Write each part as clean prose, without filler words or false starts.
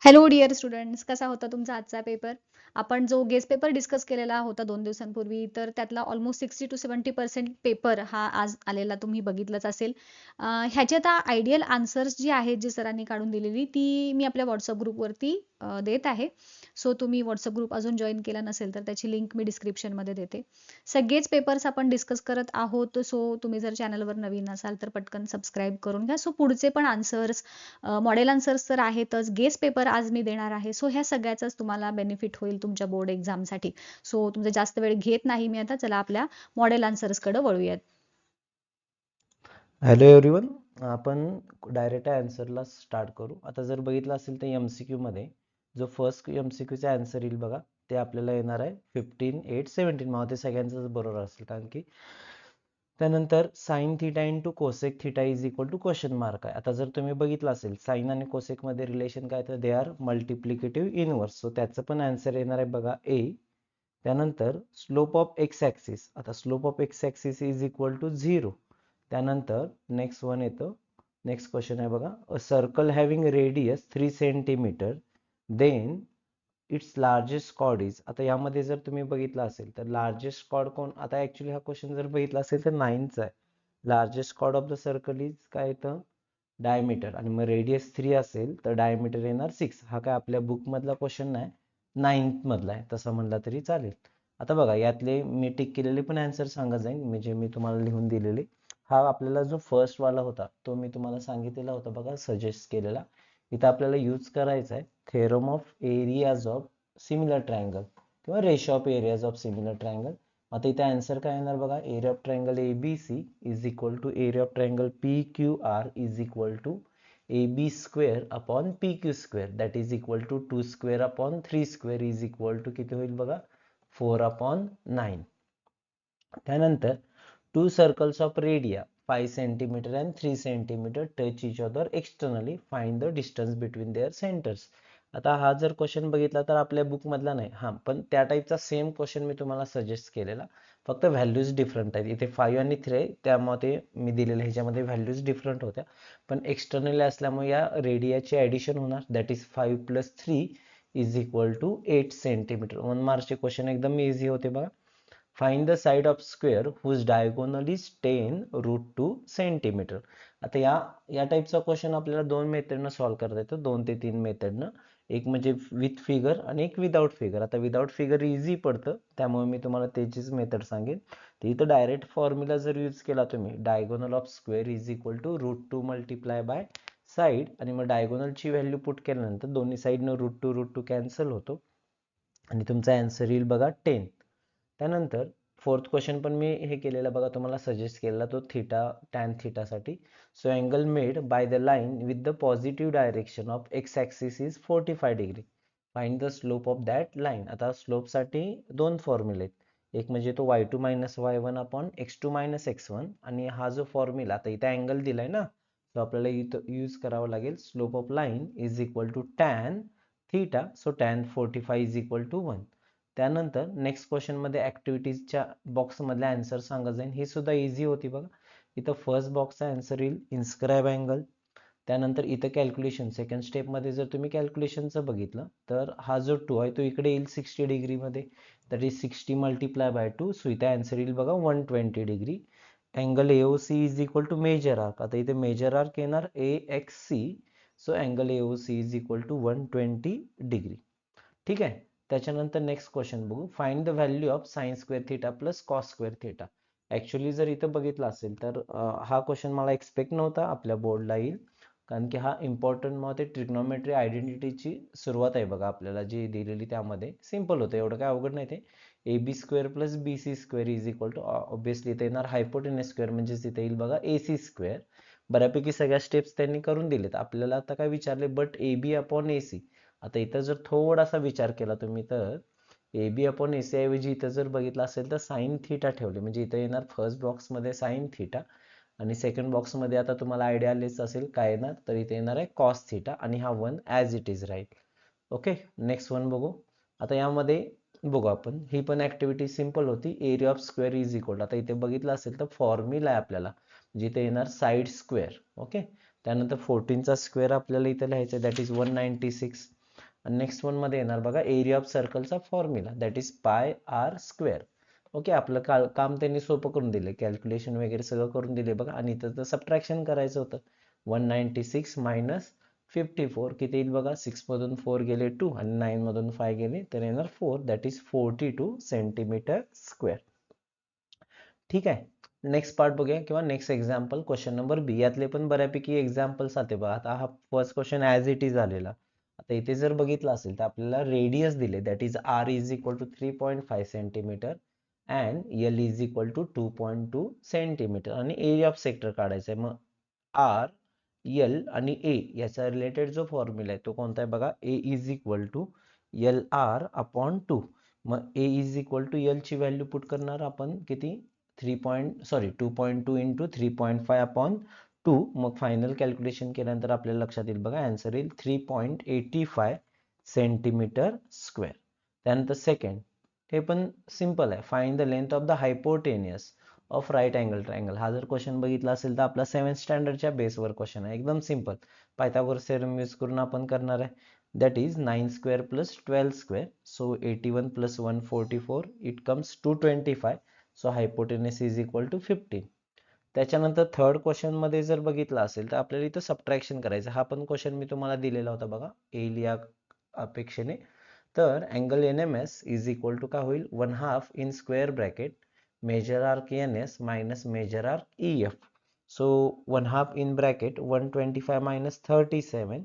Hello dear students, कसा होता तुमचा आजचा पेपर? आपण जो गेस्ट पेपर डिस्कस केलेला होता 2 दिवसांपूर्वी, तर त्यातला ऑलमोस्ट 60% to 70% पेपर हा आज आलेला तुम्ही बघितलंच असेल. ह्याचे आता आयडियल आन्सर्स जी आहेत, जी सरांनी काढून दिलेली, ती मी आपल्या व्हॉट्सअप ग्रुपवरती देत आहे. सो तुम्ही व्हॉट्सअप ग्रुप अजून जॉईन केला नसेल तर त्याची लिंक मी डिस्क्रिप्शनमध्ये देते. सगळेच पेपर्स आपण डिस्कस करत आहोत. सो तुम्ही जर चॅनलवर नवीन असाल तर पटकन सबस्क्राईब करून घ्या. सो पुढचे पण आन्सर्स, मॉडेल आन्सर्स तर आहेतच, गेस्ट पेपर आज मी देणार आहे. सो ह्या सगळ्याचाच तुम्हाला बेनिफिट होईल तुमच्या बोर्ड एक्झामसाठी. सो तुमचा जास्त वेळ घेत नाही मी आता. चला आपल्या मॉडेल आन्सर्सकडे वळूयात. हॅलो एव्हरीवन, आपण डायरेक्ट आन्सरला स्टार्ट करू. आता जर बघितलं असेल तर MCQ मध्ये जो फर्स्ट MCQचा आन्सर येईल बघा, ते आपल्याला येणार आहे 15/8/17. मला ते सगळ्यांचंच बरोबर असेल, कारण की त्यानंतर sine theta into cosec theta is equal to question mark आहे. आता जर तुम्ही बघितलं असेल साइन आणि कोसेक मध्ये रिलेशन काय, तर they are multiplicative inverse. So त्याचं पण आन्सर येणार आहे बघा ए. त्यानंतर स्लोप ऑफ एक्स ॲक्सिस, आता slope of X axis is equal to 0. त्यानंतर नेक्स्ट वन येतं, नेक्स्ट क्वेश्चन आहे बघा, a circle having radius 3 centimetre then its largest chord is. आता यामध्ये जर तुम्ही बघितलं असेल तर लार्जेस्ट कॉर्ड कोण, आता ऍक्च्युली हा क्वेश्चन जर बघितला असेल तर 9चा आहे. Largest chord of the circle is काय येतं, डायमीटर, आणि मग रेडियस 3 असेल तर डायमीटर येणार 6. हा काय आपल्या बुक मधला क्वेश्चन नाही, 9th मधला आहे, तसं म्हणला तरी चालेल. आता बघा यातले मी टिक केलेले पण आन्सर सांगत जाईन, म्हणजे मी तुम्हाला लिहून दिलेले. हा आपल्याला जो फर्स्ट वाला होता तो मी तुम्हाला सांगितलेला होता बघा, सजेस्ट केलेला. इथं आपल्याला यूज करायचा आहे theorem of areas of similar triangle किंवा ratio of areas of similar triangle. आता इथे आन्सर काय येणार बघा, area of triangle ABC is equal to area of triangle PQR is equal to AB square upon PQ square, that is equal to 2 square upon 3 square is equal to किती होईल बघा, 4/9. त्यानंतर two circles of radii 5 centimeter and 3 centimeter touch each other externally, find the distance between their centers. आता हा जर question बघितला तर आपल्या बुक मधला नाही, हा पण त्या टाईपचा सेम क्वेश्चन मी तुम्हाला सजेस्ट केलेला, फक्त व्हॅल्यूज डिफरंट आहेत. इथे 5 आणि 3 आहे, त्यामध्ये मी दिलेल्या ह्याच्यामध्ये व्हॅल्यूज डिफरंट होत्या, पण एक्सटर्नली असल्यामुळे या रेडियाची ॲडिशन होणार, that is 5 + 3 is equal to 8 centimetre. 1 मार्कचे क्वेश्चन एकदम इझी होते बघा. Find the side of square whose diagonal is 10√2 centimetre. आता या टाईपचा क्वेश्चन आपल्याला दोन मेथडनं सॉल्व्ह करता येतो, 2 ते 3 मेथडनं. एक म्हणजे विथ फिगर आणि एक विदाउट फिगर. आता विदाउट फिगर इझी पडतं, त्यामुळे मी तुम्हाला त्याचीच मेथड सांगेन. तर इथं डायरेक्ट फॉर्म्युला जर यूज केला तुम्ही, diagonal of square is equal to √2 multiply by side, आणि मग डायगोनलची व्हॅल्यू पुट केल्यानंतर दोन्ही साईडनं √2 कॅन्सल होतो आणि तुमचा आन्सर येईल बघा 10. त्यानंतर फोर्थ क्वेश्चन पण मी हे केलेला बघा, तुम्हाला सजेस्ट केलेला तो थिटा टॅन थिटासाठी. So angle made by the line with the positive direction of X axis is 45 degree. Find the slope of that line. आता स्लोपसाठी दोन फॉर्म्युले आहेत, एक म्हणजे तो y2 - y1 upon x2 - x1, आणि हा जो फॉर्म्युला आता इथे अँगल दिलाय ना, तो आपल्याला इथं यूज करावा लागेल. Slope of line is equal to tan theta, so tan 45 is equal to 1. त्यानंतर नेक्स्ट क्वेश्चन मध्ये ऍक्टिव्हिटीजच्या बॉक्स मधला आन्सर सांगा जाईल, ही सुद्धा इझी होती बघा. इथं फर्स्ट बॉक्सचा आन्सर येईल इन्स्क्राईब अँगल. त्यानंतर इथं कॅल्क्युलेशन सेकंड स्टेप मध्ये जर तुम्ही कॅल्क्युलेशनचं बघितलं तर हा जो 2 आहे तो इकडे येईल 60 डिग्री मध्ये, that is 60 multiply by 2. So इथे आन्सर येईल बघा 120 degree. Angle AOC is equal to major arc. आता इथे मेजर आर्क येणार AXC. So angle AOC is equal to 120 degree. ठीक आहे. त्याच्यानंतर नेक्स्ट क्वेश्चन बघू. Find the value of sine square theta plus cos square theta. Actually जर इथं बघितलं असेल तर हा क्वेश्चन मला एक्सपेक्ट नव्हता आपल्या बोर्डला येईल, कारण की हा इम्पॉर्टंट मध्ये ट्रिग्नोमेट्री आयडेंटिटीची सुरुवात आहे बघा आपल्याला जी दिलेली, त्यामध्ये सिम्पल होतं, एवढं काय अवघड नाही ते. AB square plus BC square is equal to, obviously इथे येणार हायपोटेनस स्क्वेअर, म्हणजे इथे येईल बघा AC स्क्वेअर. बऱ्यापैकी सगळ्या स्टेप्स त्यांनी करून दिलेत आपल्याला. आता काय विचारले, बट AB अपॉन AC. आता इथं जर थोडासा विचार केला तुम्ही तर AB अपॉन AC ऐवजी इथं जर बघितलं असेल तर साइन थिटा ठेवले, म्हणजे इथं येणार फर्स्ट बॉक्स मध्ये साइन थिटा, आणि सेकंड बॉक्स मध्ये आता तुम्हाला आयडिया आलीच असेल काय येणार, तर इथे येणार आहे कॉस थिटा, आणि हा 1 ॲज इट इज राहील. ओके, नेक्स्ट वन बघू. आता यामध्ये बघू आपण, ही पण ऍक्टिव्हिटी सिंपल होती. Area of square is equal, आता इथे बघितलं असेल तर फॉर्म्युला आहे आपल्याला, जिथे येणार साईड स्क्वेअर. ओके, त्यानंतर 14चा स्क्वेअर आपल्याला इथे लिहायचं, दॅट इज 196. आणि नेक्स्ट वन मध्ये येणार बघा एरिया ऑफ सर्कलचा formula that is pi R square. Okay, आपलं काम त्यांनी सोपं करून दिले, कॅल्क्युलेशन वगैरे सगळं करून दिले बघा. आणि इथं सबट्रॅक्शन करायचं होतं. 196 मायनस 54 किती येईल बघा, 6 मधून 4 गेले 2 आणि 9 मधून 5 गेले तर येणार 4 दॅट इज 42 सेंटीमीटर स्क्वेअर. ठीक आहे. नेक्स्ट पार्ट बघूया किंवा नेक्स्ट एक्झाम्पल क्वेश्चन नंबर बी. यातले पण बऱ्यापैकी एक्झाम्पल्स आते बघा. आता हा first question as it is आलेला. आता इथे जर बघितलं असेल तर आपल्याला रेडियस दिले that is R is equal to 3.5 centimetre and L is equal to 2.2 centimetre आणि एरिया ऑफ सेक्टर काढायचा आहे. मग आर एल आणि ए याचा रिलेटेड जो फॉर्म्युला आहे तो कोणता आहे बघा, A is equal to L R upon 2. मग A is equal to L ची व्हॅल्यू पुट करणार आपण किती, 2.2 इंटू 3.5 अपॉन 2. मग फायनल कॅल्क्युलेशन केल्यानंतर आपल्याला लक्षात येईल बघा, आन्सर येईल 3.85 सेंटीमीटर स्क्वेअर. त्यानंतर सेकंड, हे पण सिंपल आहे, find the length of the hypotenuse of right angle triangle. हा जर क्वेश्चन बघितला असेल तर आपला 7th स्टँडर्डच्या बेसवर क्वेश्चन आहे, एकदम सिंपल. पायथागोरस थेरम यूज करून आपण करणार आहे. That is 9 square plus 12 square, so 81 plus 144 it comes 225. So hypotenuse is equal to 15. त्याच्यानंतर थर्ड क्वेश्चन मध्ये जर बघितलं असेल तर आपल्याला इथं सबट्रॅक्शन करायचं. हा पण क्वेश्चन मी तुम्हाला दिलेला होता बघा येईल या अपेक्षेने. तर angle N M S is equal to काय होईल, 1/2 in square bracket major arc N S minus major arc E F. So 1/2 in bracket 125 minus 37.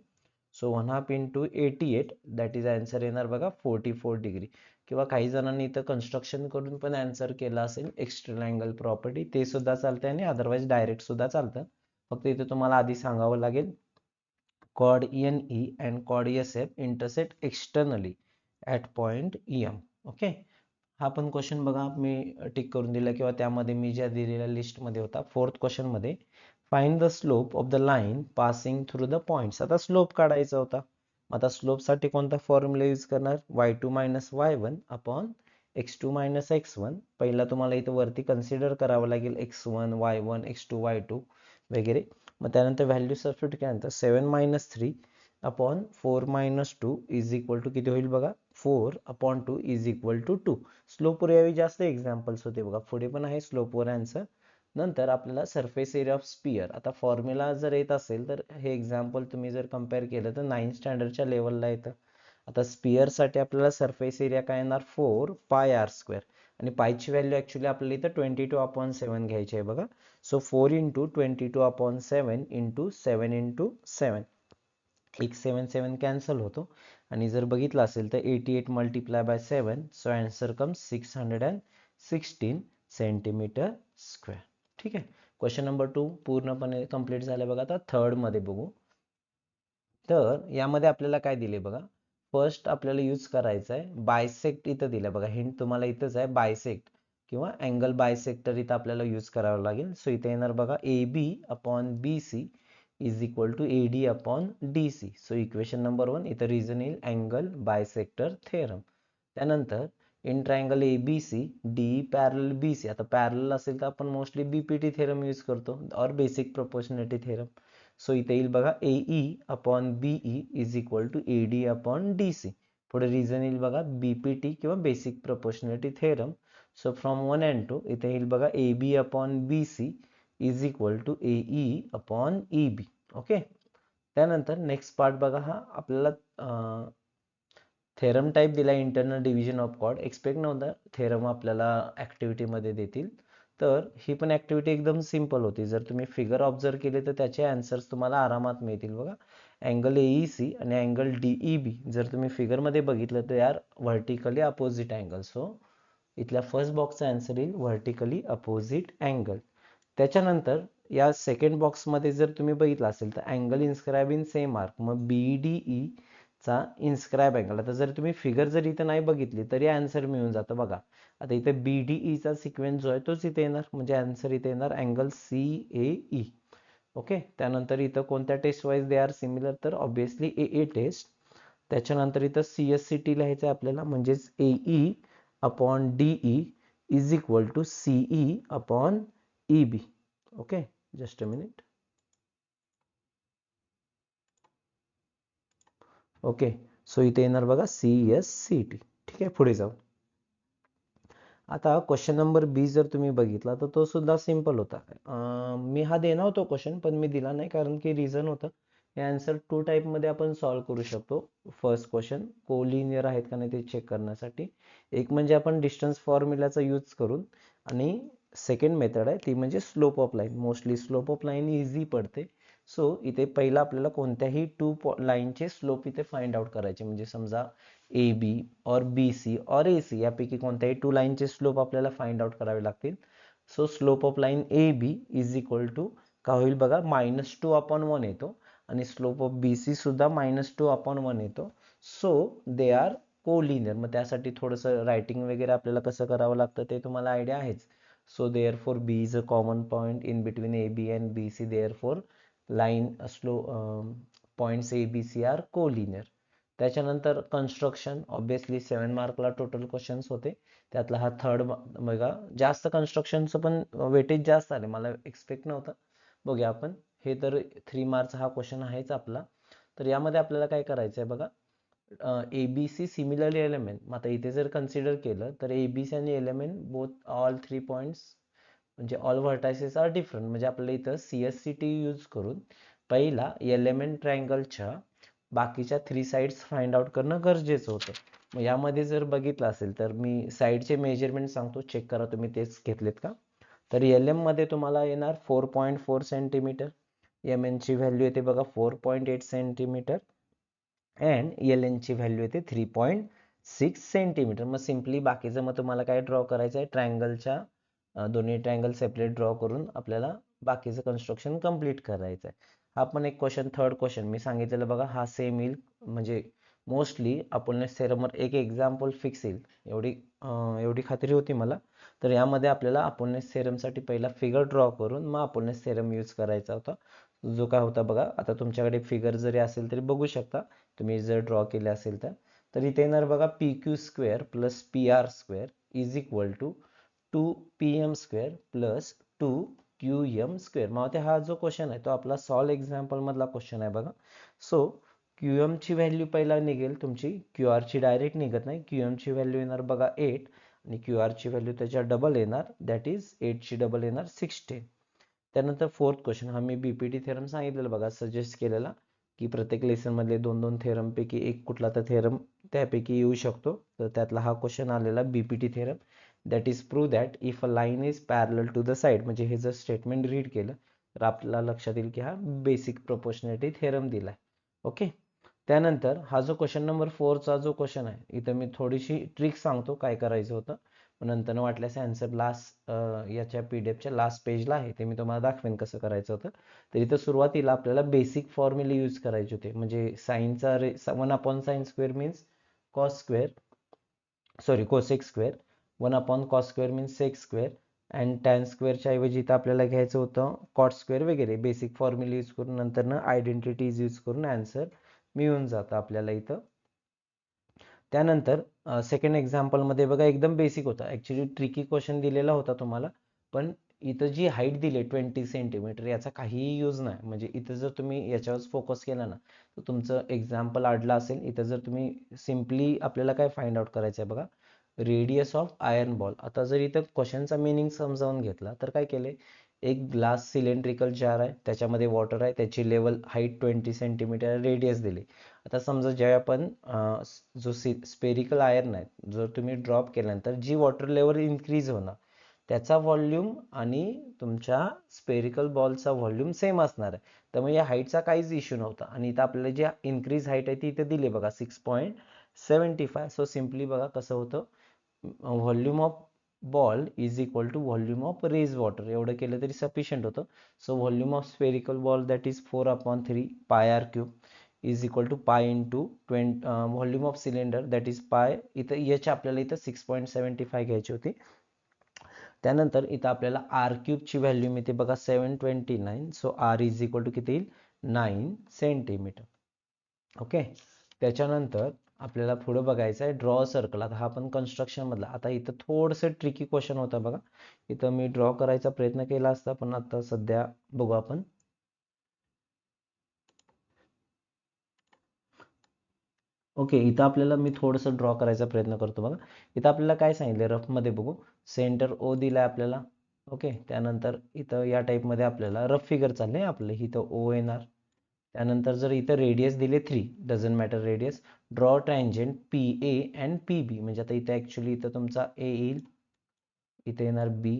So 1/2 into 88 that is answer येणार बघा 44 डिग्री. किंवा काही जणांनी इथं कन्स्ट्रक्शन करून पण आन्सर केला असेल, एक्सटर्नल अँगल प्रॉपर्टी, ते सुद्धा चालते आणि अदरवाईज डायरेक्ट सुद्धा चालतं. फक्त इथे तुम्हाला आधी सांगावं लागेल cod N E and cod S F intersect externally at point E M. Okay, हा पण क्वेश्चन बघा मी टिक करून दिला किंवा त्यामध्ये मी ज्या दिलेल्या लिस्टमध्ये होता. फोर्थ क्वेश्चन मध्ये find the slope of the line passing through the points. आता स्लोप काढायचा होता. आता स्लोप साठी कोणता फॉर्म्युला यूज करणार, y2 minus y1 upon x2 minus x1. पहिला तुम्हाला इथं वरती कन्सिडर करावं लागेल x1 y1 x2 y2 वगैरे. मग त्यानंतर व्हॅल्यू सबस्टिट्यूट केल्यानंतर 7 minus 3 upon 4 minus 2 is equal to किती होईल बघा, 4 अपॉन 2 इज इक्वल टू 2. स्लोपवर यावेळी जास्त एक्झाम्पल्स होते बघा, पुढे पण आहे स्लोपवर आन्सर. नंतर आपल्याला सरफेस एरिया ऑफ स्पियर. आता फॉर्म्युला जर येत असेल तर हे एक्झाम्पल तुम्ही जर कम्पेअर केलं तर 9th स्टँडर्डच्या लेवलला येतं. आता स्पियरसाठी आपल्याला सरफेस एरिया काय येणार, 4 पाय आर स्क्वेअर. आणि पायची व्हॅल्यू ॲक्च्युली आपल्याला इथं 22/7 घ्यायची आहे बघा. सो 4 इंटू 22/7 इंटू 7 इंटू 7, एक 7 7 कॅन्सल होतो. आणि जर बघितलं असेल तर 88 multiply by 7, so answer comes 616 centimetre square. ठीक आहे. क्वेश्चन नंबर 2 पूर्णपणे कंप्लीट झालं बघा. आता थर्ड मध्ये बघू. तर यामध्ये आपल्याला काय दिले बघा, फर्स्ट आपल्याला यूज करायचं आहे बायसेक्ट. इथं दिलं बघा, हिंट तुम्हाला इथंच आहे, बायसेक्ट किंवा अँगल बायसेक्टर इथं आपल्याला यूज करावं लागेल. सो इथे येणार बघा A B upon B C is equal to A D upon D C. So equation number 1 इथं रिझन येईल अँगल बायसेक्टर थेरम. त्यानंतर in triangle A B C D parallel B C. आता पॅरल असेल तर आपण मोस्टली बीपीटी थेरम यूज करतो और बेसिक प्रोपोर्शनॅलिटी थेरम. सो इथे येईल बघा A E upon BE is equal to A D upon D C. पुढे रिझन येईल बघा बीपीटी किंवा basic proportionality theorem. So from 1 and 2 इथे येईल बघा A B upon B C is equal to A E upon E B. Okay, त्यानंतर next part बघा, हा आपल्याला थेरम टाईप दिला internal division of chord. Expect नव्हता थेरम आपल्याला ॲक्टिव्हिटीमध्ये देतील. तर ही पण ॲक्टिव्हिटी एकदम सिंपल होती. जर तुम्ही फिगर ऑब्झर्व केले तर त्याचे आन्सर्स तुम्हाला आरामात मिळतील बघा. अँगल ए सी आणि अँगल डी ई बी जर तुम्ही फिगरमध्ये बघितलं तर यार व्हर्टिकली अपोजिट अँगल. सो इथल्या फर्स्ट बॉक्सचा आन्सर येईल व्हर्टिकली अपोजिट अँगल. त्याच्यानंतर या सेकंड बॉक्समध्ये जर तुम्ही बघितलं असेल तर angle inscribe in same arc. मग बी डी ई चा इन्स्क्राईब अँगल. आता जर तुम्ही फिगर जर इथं नाही बघितली तरी आन्सर मिळून जातं बघा. आता इथे बी डी ई चा सिक्वेन्स जो आहे तोच इथे येणार, म्हणजे आन्सर इथे येणार angle C A E. Okay, त्यानंतर इथं कोणत्या test wise they are similar, तर ऑब्विसली ए ए टेस्ट. त्याच्यानंतर इथं सी एस सी टी लिहायचं आहे आपल्याला, म्हणजेच A E upon D E is equal to C E upon E B. Okay, just a minute. Okay, so इथे येणार बघा CSCT. ठीक आहे, पुढे जाऊ. आता क्वेश्चन नंबर बी जर तुम्ही बघितला तर तो सुद्धा सिंपल होता. मी हा देणार होतो क्वेश्चन, पण मी दिला नाही कारण की रिझन होतं. हे आन्सर 2 टाईपमध्ये आपण सॉल्व्ह करू शकतो. फर्स्ट क्वेश्चन कोलिनियर आहेत का नाही ते चेक करण्यासाठी. एक म्हणजे आपण डिस्टन्स फॉर्म्युलाचा यूज करून, आणि सेकंड मेथड आहे ती म्हणजे slope of line. Mostly slope of line easy पडते. सो इथे पहिला आपल्याला कोणत्याही 2 लाईनचे स्लोप इथे फाइंड आउट करायचे. म्हणजे समजा AB और BC और AC यापैकी कोणत्याही 2 लाईनचे स्लोप आपल्याला फाइंड आउट करावे लागतील. So slope of line AB is equal to का होईल बघा, -2/1 येतो, आणि स्लोप ऑफ BC सुद्धा -2/1 येतो. So they are collinear. मग त्यासाठी थोडंसं रायटिंग वगैरे आपल्याला कसं करावं लागतं ते तुम्हाला आयडिया आहेच. So therefore B is a common point in between AB and BC. Therefore line points ABC are collinear. त्याच्यानंतर कन्स्ट्रक्शन, ऑब्विसली 7 मार्कला टोटल क्वेश्चन्स होते, त्यातला हा थर्ड बघा. जास्त कन्स्ट्रक्शनचं पण वेटेज जास्त आले, मला एक्सपेक्ट नव्हतं. बघूया आपण. हे तर 3 मार्कचा हा क्वेश्चन आहेच आपला. तर यामध्ये आपल्याला काय करायचं आहे बघा, ABC सिमिलरली एलिमेंट. मग आता इथे जर कन्सिडर केलं तर ABC आणि एलिमेंट बोथ ऑल 3 पॉईंट्स म्हणजे ऑल व्हर्टायसेस आर डिफरंट. म्हणजे आपल्याला इथं CSCT यूज करून पहिला एलिमेंट ट्रायंगलच्या बाकीच्या 3 साइड्स फाइंड आउट करणं गरजेचं होतं. मग यामध्ये जर बघितलं असेल तर मी साईडचे मेजरमेंट सांगतो, चेक करा तुम्ही तेच घेतलेत का. तर LM मध्ये तुम्हाला येणार 4.4 सेंटीमीटर, MN ची व्हॅल्यू येते बघा 4.8 सेंटीमीटर, अँड LN ची व्हॅल्यू येते 3.6 सेंटीमीटर. मग सिम्पली बाकीचं मग तुम्हाला काय ड्रॉ करायचं आहे, ट्रायंगलच्या दोन्ही ट्रायंगल सेपरेट ड्रॉ करून आपल्याला बाकीचं कन्स्ट्रक्शन कंप्लीट करायचं आहे. हा पण एक क्वेश्चन, थर्ड क्वेश्चन मी सांगितलेलं बघा, हा सेम येईल. म्हणजे मोस्टली अपोलनेस थेरमवर एक एक्झाम्पल फिक्स येईल, एवढी खात्री होती मला. तर यामध्ये आपल्याला अपोलनेस थेरमसाठी पहिला फिगर ड्रॉ करून मग अपोलनेस थेरम यूज करायचा होता. जो काय होता बघा, आता तुमच्याकडे फिगर जरी असेल तरी बघू शकता तुम्ही जर ड्रॉ केले असेल तर. तर इथे येणार बघा PQ² plus PR² is equal to 2PM² plus 2QM². मग हा जो क्वेश्चन आहे तो आपला सॉल्व एक्झाम्पल मधला क्वेश्चन आहे बघा. सो QM ची व्हॅल्यू पहिला निघेल तुमची, QR ची डायरेक्ट निघत नाही. QM ची व्हॅल्यू येणार बघा 8, आणि QR ची व्हॅल्यू त्याच्या डबल येणार, दॅट इज 8 ची डबल येणार 16. त्यानंतर फोर्थ क्वेश्चन, हा मी BPT थेरम सांगितलेला बघा, सजेस्ट केलेला की प्रत्येक लेसन मधले 2-2 थेरम पैकी एक कुठला तर थेरम त्यापैकी येऊ शकतो. तर त्यातला हा क्वेश्चन आलेला BPT theorem, that is prove that if a line is parallel to the side. म्हणजे हे जर स्टेटमेंट रीड केलं तर आपल्याला लक्षात येईल की हा बेसिक प्रोपोर्शनॅलिटी थेरम दिलाय. ओके. त्यानंतर हा जो क्वेश्चन नंबर 4चा जो क्वेश्चन आहे, इथं मी थोडीशी ट्रिक सांगतो काय करायचं होतं. नंतर वाटल्यास आन्सर लास्ट याच्या PDFच्या लास्ट पेजला आहे, ते मी तुम्हाला दाखवेन कसं करायचं होतं. तर इथं सुरुवातीला आपल्याला बेसिक फॉर्म्युले यूज करायचे होते. म्हणजे साईनचा 1/sin² means cos², sorry cosec², 1/cos² means sec², and tan² च्या ऐवजी इथं आपल्याला घ्यायचं होतं cot² वगैरे. बेसिक फॉर्म्युले यूज करून नंतर ना आयडेंटिटीज यूज करून आन्सर मिळून जातं आपल्याला इथं. त्यानंतर सेकंड एक्झाम्पलमध्ये बघा एकदम बेसिक होता. ॲक्च्युली ट्रिकी क्वेश्चन दिलेला होता तुम्हाला, पण इथं जी हाईट दिली 20 सेंटीमीटर याचा काहीही यूज नाही. म्हणजे इथं जर तुम्ही याच्यावर फोकस केला ना तर तुमचं एक्झाम्पल अडलं असेल. इथं जर तुम्ही सिम्पली आपल्याला काय फाइंड आउट करायचं आहे बघा, रेडियस ऑफ आयर्न बॉल. आता जर इथं क्वेश्चनचा मिनिंग समजावून घेतला तर काय केले, एक ग्लास सिलेंड्रिकल जार आहे, त्याच्यामध्ये वॉटर आहे, त्याची लेवल हाईट 20 सेंटीमीटर, रेडियस दिली. आता समजा ज्या आपण जो स्पेरिकल आयर्न आहे जर तुम्ही ड्रॉप केल्यानंतर जी वॉटर लेवल इन्क्रीज होणार त्याचा व्हॉल्यूम आणि तुमच्या स्पेरिकल बॉलचा व्हॉल्यूम सेम असणार आहे. त्यामुळे या हाईटचा काहीच इश्यू नव्हता. आणि इथं आपल्याला जी इन्क्रीज हाईट आहे ती इथे दिली बघा 6.75. सो सिम्पली बघा कसं होतं, volume of ball is equal to volume of raise water, एवढं केलं तरी सफिशियंट होतं. So volume of spherical ball that is 4/3 πr³ is equal to pi into volume of cylinder that is pi. इथं याची आपल्याला इथं 6.75 घ्यायची होती. त्यानंतर इथं आपल्याला r³ ची व्हॅल्यू मिळते बघा 729. So r is equal to किती येईल, 9 सेंटीमीटर. ओके. त्याच्यानंतर आपल्याला पुढे बघायचं आहे ड्रॉ सर्कल. आता हा पण कन्स्ट्रक्शन मधला. आता इथं थोडंसं ट्रिकी क्वेश्चन होता बघा, इथं मी ड्रॉ करायचा प्रयत्न केला असता पण आता सध्या बघू आपण. ओके, इथं आपल्याला मी थोडंसं ड्रॉ करायचा प्रयत्न करतो बघा. इथं आपल्याला काय सांगितलं रफमध्ये बघू, सेंटर ओ दिलाय आपल्याला. ओके, त्यानंतर इथं या टाईपमध्ये आपल्याला रफ फिगर चाललंय आपलं, इथं ओ येणार. त्यानंतर जर इथं रेडियस दिले 3, doesn't matter radius, draw tangent P A and P B. म्हणजे आता इथं ॲक्च्युली इथं तुमचा ए येईल, इथे येणार बी,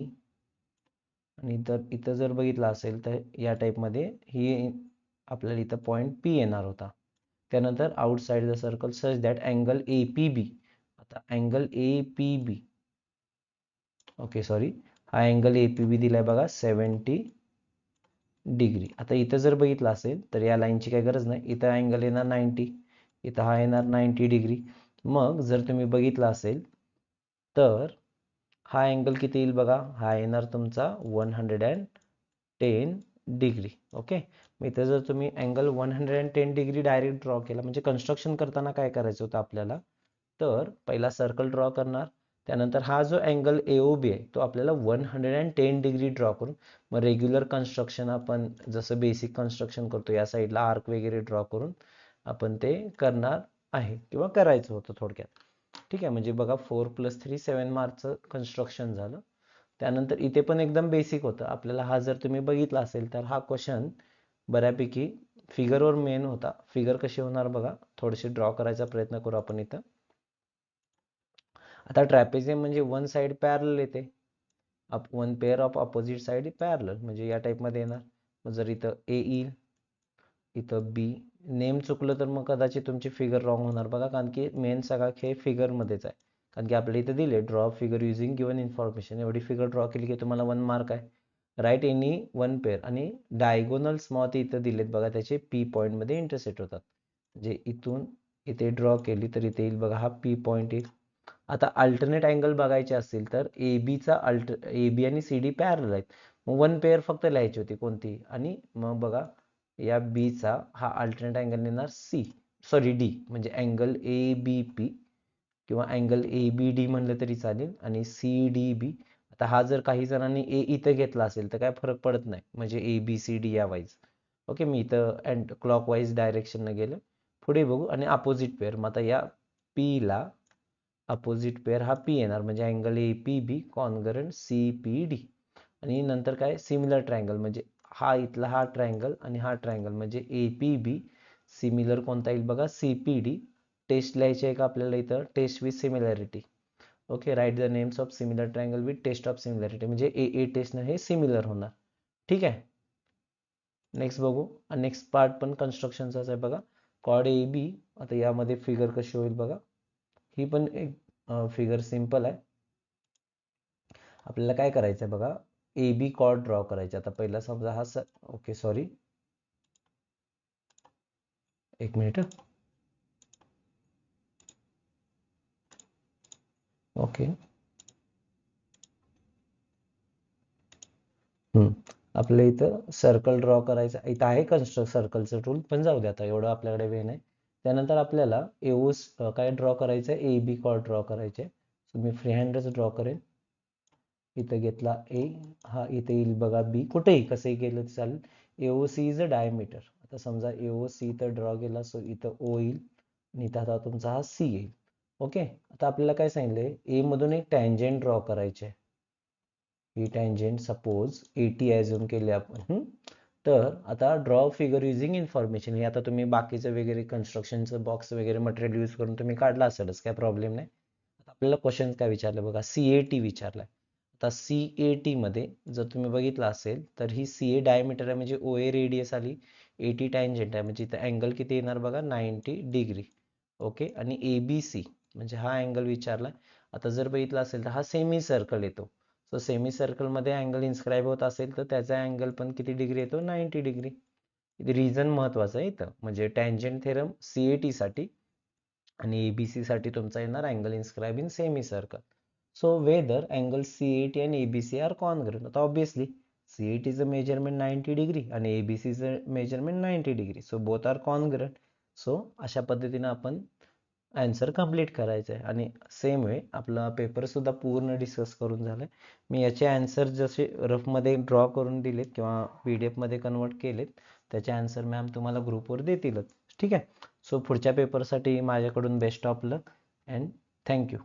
आणि इथं जर बघितलं असेल तर या टाईपमध्ये ही आपल्याला इथं पॉईंट पी येणार होता. त्यानंतर outside the circle such that angle A P B. आता angle A P B, okay sorry, हा अँगल ए पी बी दिलाय बघा 70 डिग्री. आता इथं जर बघितलं असेल तर या लाईनची काही गरज नाही, इथं अँगल येणार 90, इथं हा येणार 90 डिग्री. मग जर तुम्ही बघितलं असेल तर हा अँगल किती येईल बघा, हा येणार तुमचा 110 डिग्री. ओके, मग इथं जर तुम्ही अँगल 110 डिग्री डायरेक्ट ड्रॉ केला, म्हणजे कन्स्ट्रक्शन करताना काय करायचं होतं आपल्याला, तर पहिला सर्कल ड्रॉ करणार, त्यानंतर हा जो अँगल AOB आहे तो आपल्याला 110 डिग्री ड्रॉ करून, मग रेग्युलर कन्स्ट्रक्शन आपण जसं बेसिक कन्स्ट्रक्शन करतो या साईडला आर्क वगैरे ड्रॉ करून आपण ते करणार आहे किंवा करायचं होतं थोडक्यात. ठीक आहे, म्हणजे बघा 4 + 3 7 मार्कचं कन्स्ट्रक्शन झालं. त्यानंतर इथे पण एकदम बेसिक होतं आपल्याला. हा जर तुम्ही बघितला असेल तर हा क्वेश्चन बऱ्यापैकी फिगरवर मेन होता. फिगर कशी होणार बघा, थोडेसे ड्रॉ करायचा प्रयत्न करू आपण इथं. आता ट्रॅपेझियम म्हणजे वन साइड पॅरलल येते, one pair of opposite side parallel, म्हणजे या टाईपमध्ये येणार. मग जर इथं ए येईल, इथं बी, नेम चुकलं तर मग कदाचित तुमची फिगर रॉंग होणार बघा, कारण की मेन सगळा खेळ फिगरमध्येच आहे. कारण की आपल्या इथं दिले draw figure using given information, एवढी फिगर ड्रॉ केली की तुम्हाला 1 मार्क आहे. राईट एनी वन पेअर, आणि डायगोनल स्मॉथ इथं दिलेत बघा, त्याचे पी पॉईंटमध्ये इंटरसेक्ट होतात. म्हणजे इथून इथे ड्रॉ केली तर इथे येईल बघा, हा पी पॉईंट येईल. आता अल्टरनेट अँगल बघायचे असतील तर ए बी आणि सी डी पॅरल आहेत, मग वन पेअर फक्त लिहायची होती कोणती, आणि मग बघा या बीचा हा अल्टरनेट अँगल येणार डी, म्हणजे अँगल ए बी पी किंवा अँगल ए बी डी म्हणलं तरी चालेल, आणि सी डी बी. आता हा जर काही जणांनी ए इथं घेतला असेल तर काय फरक पडत नाही, म्हणजे ए बी सी डी या वाईज. ओके, मी इथं अँड क्लॉक वाईज डायरेक्शननं गेलं. पुढे बघू, आणि अपोजिट पेअर, मग आता या पी ला अपोजिट पेअर हा पी येणार, म्हणजे angle A P B congruent C P D. आणि नंतर काय, सिमिलर ट्रायंगल, म्हणजे हा इथला हा ट्रायंगल आणि हा ट्रायंगल, म्हणजे ए पी बी सिमिलर कोणता येईल बघा, सी पी डी. टेस्ट लिहायची आहे का आपल्याला इथं, test with similarity. Okay, write the names of similar triangle with test of similarity, म्हणजे ए टेस्ट हे सिमिलर होणार. ठीक आहे, नेक्स्ट बघू. नेक्स्ट पार्ट पण कन्स्ट्रक्शनचाच आहे बघा, कॉड ए बी. आता यामध्ये फिगर कशी होईल बघा, ही पण एक फिगर सिंपल आहे. आपल्याला काय करायचं आहे बघा, ए बी कॉर्ड ड्रॉ करायचे. आता पहिला समजा हा ओके सॉरी, एक मिनिट. ओके, आपल्या इथं सर्कल ड्रॉ करायचं, इथं आहे कन्स्ट्रक्ट सर्कलचं टूल, पण जाऊ दे आता, एवढं आपल्याकडे वेळ नाही. त्यानंतर आपल्याला काय ड्रॉ करायचं आहे, ए बी कॉर्ड ड्रॉ करायचे. मी फ्री हँडच ड्रॉ करेन. इथं घेतला ए, हा इथे येईल बघा बी, कुठेही कसंही गेलं चालेल. AOC is a diameter. आता समजा AOC इथं ड्रॉ केला, सो इथं ओ येईल, आणि इथं आता तुमचा हा सी येईल. ओके, आता आपल्याला काय सांगितलंय, ए मधून एक टँजेंट ड्रॉ करायचे. ही टँजेंट सपोज 80 ॲझ्युम केले आपण. तर आता ड्रॉ फिगर युझिंग इन्फॉर्मेशन, हे आता तुम्ही बाकीचं वगैरे कन्स्ट्रक्शनचं बॉक्स वगैरे मटेरियल यूज करून तुम्ही काढला असेलच, काय प्रॉब्लेम नाही. आता आपल्याला क्वेश्चन काय विचारलं बघा, CAT विचारलाय. आता CAT मध्ये जर तुम्ही बघितलं असेल तर ही CA डायमीटर आहे, म्हणजे OA रेडियस आली, 80 टँजेंट आहे, म्हणजे इथं अँगल किती येणार बघा, 90 डिग्री. ओके, आणि ABC म्हणजे हा अँगल विचारलाय. आता जर बघितलं असेल तर हा सेमी सर्कल येतो. सो सेमी सर्कलमध्ये अँगल इन्स्क्राईब होत असेल तर त्याचा अँगल पण किती डिग्री येतो, 90 डिग्री. रिझन महत्वाचं आहे इथं, म्हणजे टँजेंट थेरम CAT साठी आणि ABC साठी तुमचा येणार angle inscribe in semi circle. So whether angle CAT आणि ABC आर कॉन्ग्रुएंट. आता ऑब्विसली CATचं मेजरमेंट 90 डिग्री आणि ABCचं measurement 90 degree, so both are congruent. सो अशा पद्धतीने आपण आन्सर कंप्लीट करायचं आहे. आणि सेम वे आपला पेपर सुद्धा पूर्ण डिस्कस करून झालाय. मी याचे आन्सर जसे रफमध्ये ड्रॉ करून दिलेत किंवा PDF मध्ये कन्वर्ट केलेत, त्याचे आन्सर मॅम तुम्हाला ग्रुपवर देतीलच. ठीक आहे, सो पुढच्या पेपरसाठी माझ्याकडून best of luck and thank you.